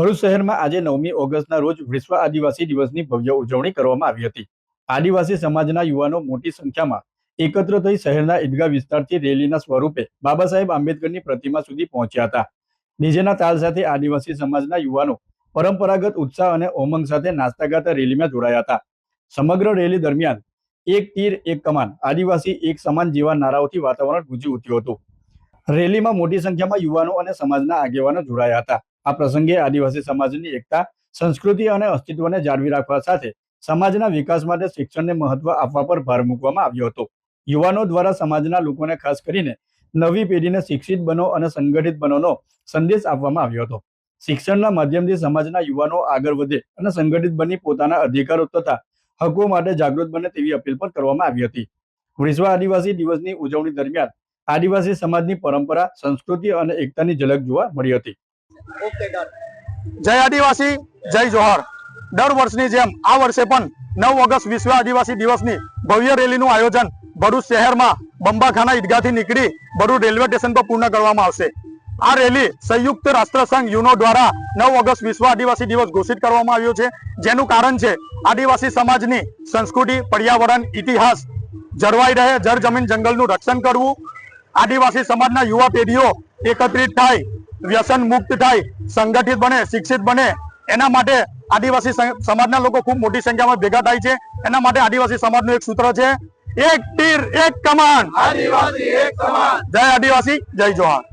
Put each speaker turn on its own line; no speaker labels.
ભરૂચ શહેરમાં આજે 9મી ઓગસ્ટના રોજ વિશ્વ આદિવાસી દિવસની ભવ્ય ઉજવણી કરવામાં આવી હતી। આદિવાસી સમાજના યુવાનો મોટી સંખ્યામાં એકત્ર થઈ શહેરના ઈદગાહ વિસ્તારથી રેલીના સ્વરૂપે બાબા સાહેબ આંબેડકરની પ્રતિમા સુધી પહોંચ્યા હતા। ડીજેના તાલ સાથે આદિવાસી સમાજના યુવાનો પરંપરાગત ઉત્સાહ અને ઉમંગ સાથે નાચતા ગાતા રેલીમાં જોડાયા હતા। સમગ્ર રેલી દરમિયાન એક તીર એક કમાન, આદિવાસી એક સમાન જેવા નારાઓથી વાતાવરણ ગુંજી ઉઠ્યું હતું। રેલીમાં મોટી સંખ્યામાં યુવાનો અને સમાજના આગેવાનો જોડાયા હતા। આ પ્રસંગે આદિવાસી સમાજની એકતા, સંસ્કૃતિ અને અસ્તિત્વને જાળવી રાખવા સાથે સમાજના વિકાસ માટે શિક્ષણને મહત્વ આપવા પર ભાર મૂકવામાં આવ્યો હતો। યુવાનો દ્વારા સમાજના લોકોને ખાસ કરીને નવી પેઢીને શિક્ષિત બનો અને સંગઠિત બનોનો સંદેશ આપવામાં આવ્યો હતો। શિક્ષણના માધ્યમથી સમાજના યુવાનો આગળ વધે અને સંગઠિત બની પોતાના અધિકારો તથા હકો માટે જાગૃત બને તેવી અપીલ પણ કરવામાં આવી હતી। વિશ્વ આદિવાસી દિવસની ઉજવણી દરમિયાન આદિવાસી સમાજની પરંપરા, સંસ્કૃતિ અને એકતાની ઝલક જોવા મળી હતી।
જય આદિવાસી, જય જોહર। દર વર્ષની જેમ આ વર્ષે પણ 9 ઓગસ્ટ વિશ્વ આદિવાસી દિવસની ભવ્ય રેલીનું આયોજન ભરૂચ શહેરમાં બંબાખાના ઈદગાહથી નીકળી ભરૂચ રેલવે સ્ટેશન પર પૂર્ણ કરવામાં આવશે। આ રેલી સંયુક્ત રાષ્ટ્ર સંઘ યુનો દ્વારા 9 ઓગસ્ટ વિશ્વ આદિવાસી દિવસ ઘોષિત કરવામાં આવ્યો છે, જેનું કારણ છે આદિવાસી સમાજની સંસ્કૃતિ, પર્યાવરણ, ઇતિહાસ જળવાઈ રહે, જળ જમીન જંગલનું રક્ષણ કરવું, આદિવાસી સમાજના યુવા પેઢીઓ એકત્રિત થાય, વ્યસન મુક્ત થાય, સંગઠિત બને, શિક્ષિત બને, એના માટે આદિવાસી સમાજના લોકો ખૂબ મોટી સંખ્યામાં ભેગા થાય છે। એના માટે આદિવાસી સમાજનું એક સૂત્ર છે, એક તીર એક કમાન, આદિવાસી એક સમાન। જય આદિવાસી, જય જોહાર।